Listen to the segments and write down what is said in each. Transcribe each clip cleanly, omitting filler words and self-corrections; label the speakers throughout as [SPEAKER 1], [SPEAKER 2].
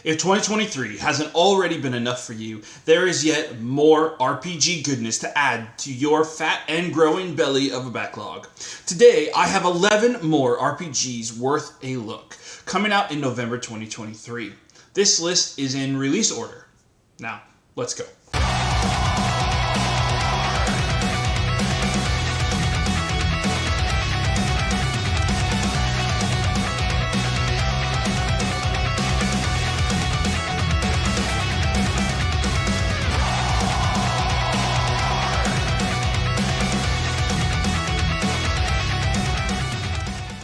[SPEAKER 1] If 2023 hasn't already been enough for you, there is yet more RPG goodness to add to your fat and growing belly of a backlog. Today, I have 11 more RPGs worth a look, coming out in November 2023. This list is in release order. Now, let's go.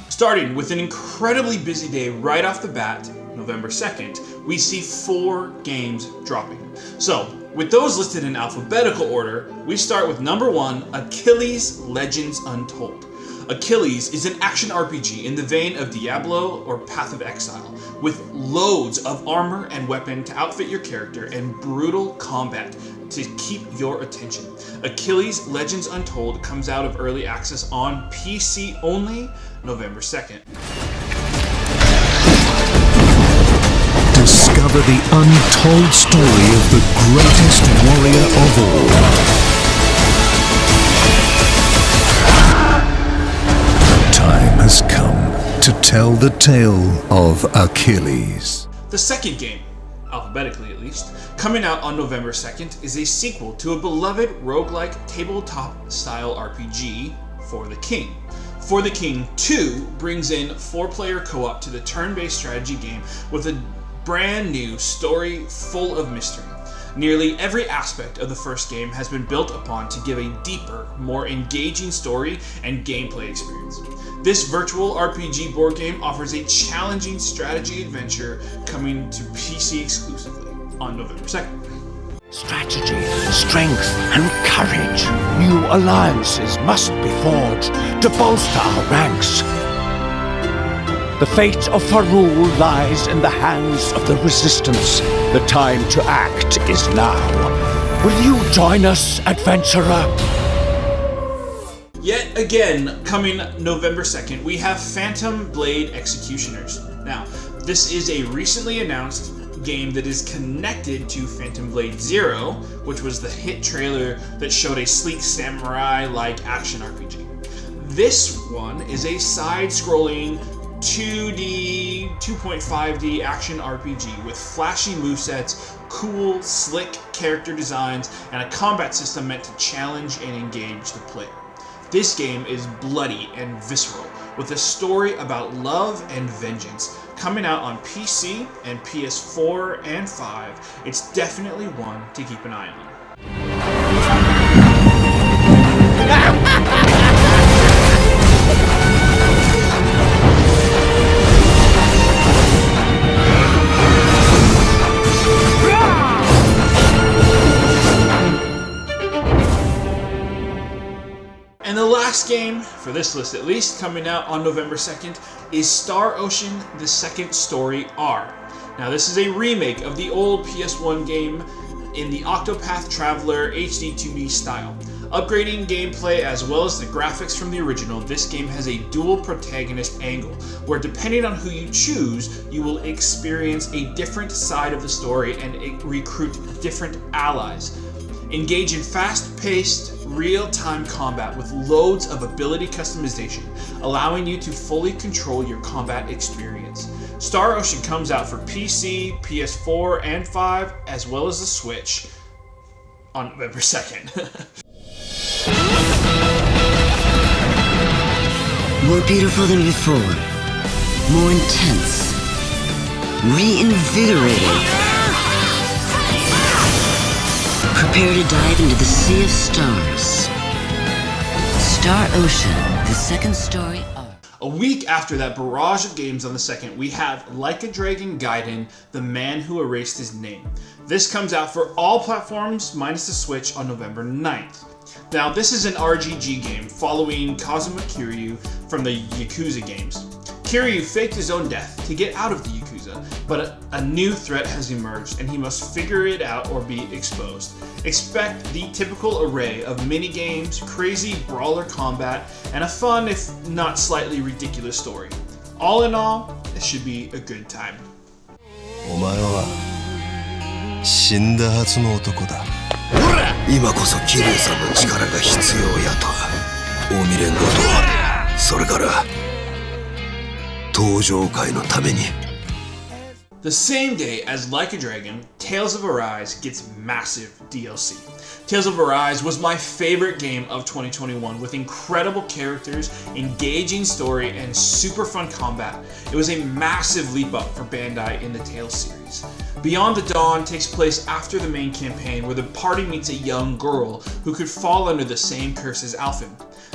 [SPEAKER 1] Starting with an incredibly busy day right off the bat, November 2nd, we see 4 games dropping. So, with those listed in alphabetical order, we start with number 1, Achilles Legends Untold. Achilles is an action RPG in the vein of Diablo or Path of Exile, with loads of armor and weapon to outfit your character and brutal combat to keep your attention. Achilles Legends Untold comes out of early access on PC only November 2nd.
[SPEAKER 2] Discover the untold story of the greatest warrior of all. The time has come to tell the tale of Achilles.
[SPEAKER 1] The second game, alphabetically at least, coming out on November 2nd is a sequel to a beloved roguelike tabletop-style RPG, For the King. For the King 2 brings in 4-player co-op to the turn-based strategy game with a brand new story full of mystery. Nearly every aspect of the first game has been built upon to give a deeper, more engaging story and gameplay experience. This virtual RPG board game offers a challenging strategy adventure coming to PC exclusively on November 2nd.
[SPEAKER 3] Strategy, strength, and courage. New alliances must be forged to bolster our ranks. The fate of Farul lies in the hands of the Resistance. The time to act is now. Will you join us, adventurer?
[SPEAKER 1] Yet again, coming November 2nd, we have Phantom Blade Executioners. Now, this is a recently announced game that is connected to Phantom Blade Zero, which was the hit trailer that showed a sleek samurai-like action RPG. This one is a side-scrolling 2D, 2.5D action RPG with flashy movesets, cool, slick character designs, and a combat system meant to challenge and engage the player. This game is bloody and visceral, with a story about love and vengeance. Coming out on PC and PS4 and 5, it's definitely one to keep an eye on. And the last game, for this list at least, coming out on November 2nd, is Star Ocean: The Second Story R. Now this is a remake of the old PS1 game in the Octopath Traveler HD 2D style. Upgrading gameplay as well as the graphics from the original, this game has a dual protagonist angle, where depending on who you choose, you will experience a different side of the story and recruit different allies. Engage in fast-paced, real-time combat with loads of ability customization, allowing you to fully control your combat experience. Star Ocean comes out for PC, PS4, and 5, as well as the Switch on November 2nd.
[SPEAKER 4] More beautiful than before. More intense. Reinvigorating. Prepare to dive into the sea of stars. Star Ocean, the second story R.
[SPEAKER 1] A week after that barrage of games on the 2nd, we have Like a Dragon Gaiden, The Man Who Erased His Name. This comes out for all platforms minus the Switch on November 9th. Now, this is an RGG game following Kazuma Kiryu from the Yakuza games. Kiryu faked his own death to get out of the Yakuza, but a new threat has emerged and he must figure it out or be exposed. Expect the typical array of mini-games, crazy brawler combat, and a fun, if not slightly ridiculous story. All in all, it should be a good time.
[SPEAKER 2] お前は
[SPEAKER 5] 死んだはずの男だ。今こそ桐生さんの力が必要やと。近江連合とそれから登場会のために。
[SPEAKER 1] The same day as Like a Dragon, Tales of Arise gets massive DLC. Tales of Arise was my favorite game of 2021 with incredible characters, engaging story, and super fun combat. It was a massive leap up for Bandai in the Tales series. Beyond the Dawn takes place after the main campaign where the party meets a young girl who could fall under the same curse as Alphen.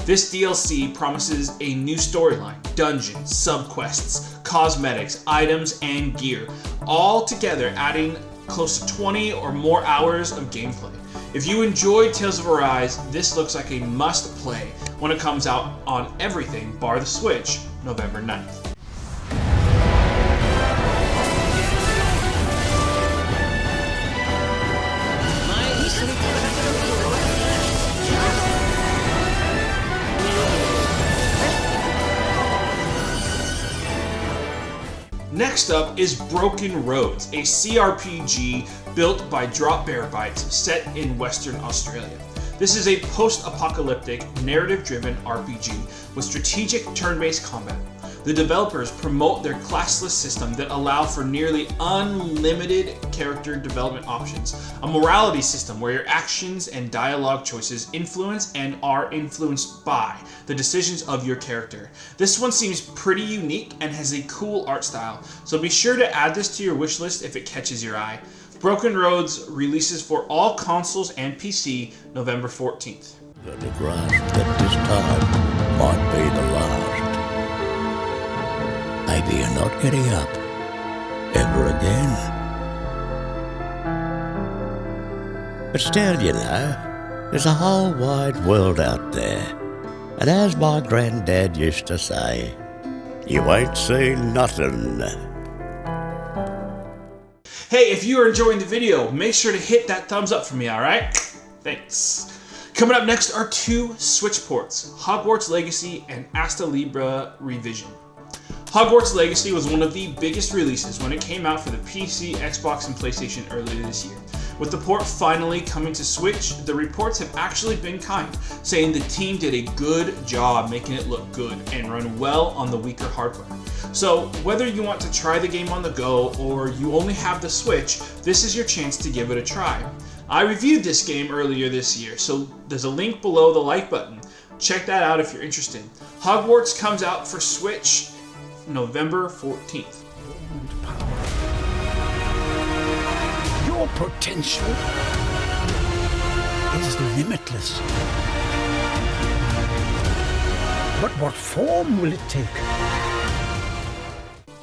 [SPEAKER 1] This DLC promises a new storyline, dungeons, subquests, cosmetics, items, and gear, all together adding close to 20 or more hours of gameplay. If you enjoyed Tales of Arise, this looks like a must-play when it comes out on everything bar the Switch, November 9th. Next up is Broken Roads, a CRPG built by Drop Bear Bytes set in Western Australia. This is a post-apocalyptic, narrative-driven RPG with strategic turn-based combat. The developers promote their classless system that allow for nearly unlimited character development options, a morality system where your actions and dialogue choices influence and are influenced by the decisions of your character. This one seems pretty unique and has a cool art style, so be sure to add this to your wish list if it catches your eye. Broken Roads releases for all consoles and PC November 14th.
[SPEAKER 3] Let it rest that this time might be the last. Maybe you're not getting up ever again. But still, you know, there's a whole wide world out there. And as my granddad used to say, you ain't seen nothing.
[SPEAKER 1] Hey, if you are enjoying the video, make sure to hit that thumbs up for me, alright? Thanks. Coming up next are two Switch ports, Hogwarts Legacy and Astilibra Revision. Hogwarts Legacy was one of the biggest releases when it came out for the PC, Xbox, and PlayStation earlier this year. With the port finally coming to Switch, the reports have actually been kind, saying the team did a good job making it look good and run well on the weaker hardware. So whether you want to try the game on the go or you only have the Switch, this is your chance to give it a try. I reviewed this game earlier this year, so there's a link below the like button. Check that out if you're interested. Hogwarts comes out for Switch November 14th.
[SPEAKER 3] Your potential is limitless. But what form will it take?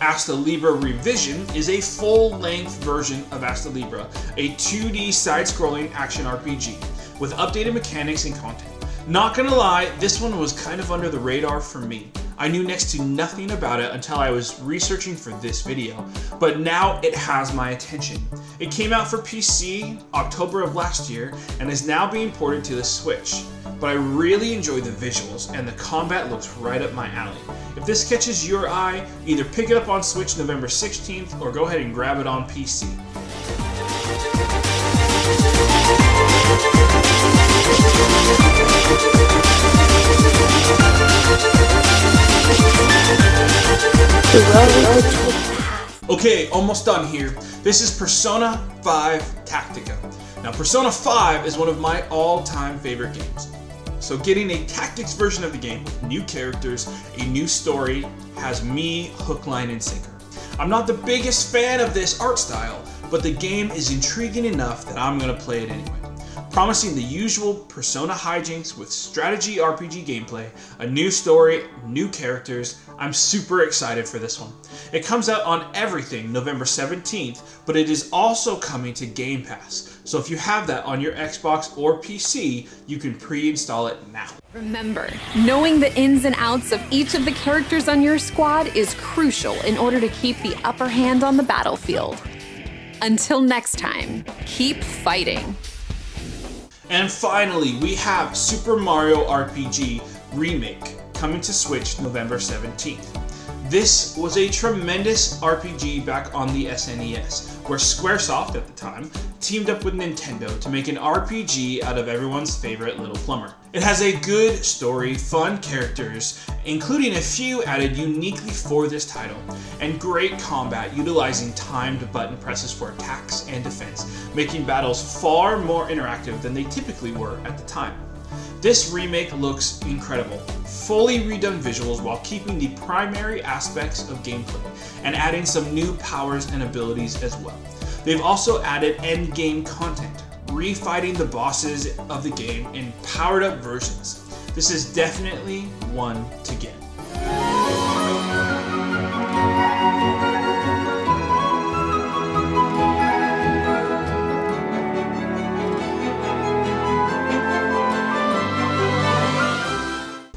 [SPEAKER 1] Astilibra Revision is a full-length version of Astilibra, a 2D side-scrolling action RPG with updated mechanics and content. Not gonna lie, this one was kind of under the radar for me. I knew next to nothing about it until I was researching for this video, but now it has my attention. It came out for PC October of last year and is now being ported to the Switch. But I really enjoy the visuals and the combat looks right up my alley. If this catches your eye, either pick it up on Switch November 16th or go ahead and grab it on PC. Okay, almost done here. This is Persona 5 Tactica. Now, Persona 5 is one of my all-time favorite games. So getting a tactics version of the game with new characters, a new story, has me hook, line, and sinker. I'm not the biggest fan of this art style, but the game is intriguing enough that I'm gonna play it anyway. Promising the usual Persona hijinks with strategy RPG gameplay, a new story, new characters. I'm super excited for this one. It comes out on everything November 17th, but it is also coming to Game Pass. So if you have that on your Xbox or PC, you can pre-install it now.
[SPEAKER 6] Remember, knowing the ins and outs of each of the characters on your squad is crucial in order to keep the upper hand on the battlefield. Until next time, keep fighting.
[SPEAKER 1] And finally, we have Super Mario RPG Remake coming to Switch November 17th. This was a tremendous RPG back on the SNES, where Squaresoft at the time teamed up with Nintendo to make an RPG out of everyone's favorite little plumber. It has a good story, fun characters, including a few added uniquely for this title, and great combat utilizing timed button presses for attacks and defense, making battles far more interactive than they typically were at the time. This remake looks incredible, fully redone visuals while keeping the primary aspects of gameplay and adding some new powers and abilities as well. They've also added endgame content, refighting the bosses of the game in powered up versions. This is definitely one to get.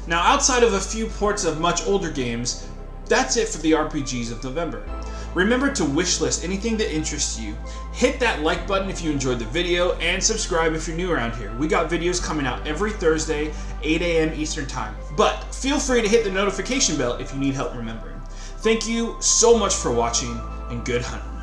[SPEAKER 1] Now, outside of a few ports of much older games, that's it for the RPGs of November. Remember to wishlist anything that interests you, hit that like button if you enjoyed the video, and subscribe if you're new around here. We got videos coming out every Thursday, 8 a.m. Eastern Time. But feel free to hit the notification bell if you need help remembering. Thank you so much for watching, and good hunting.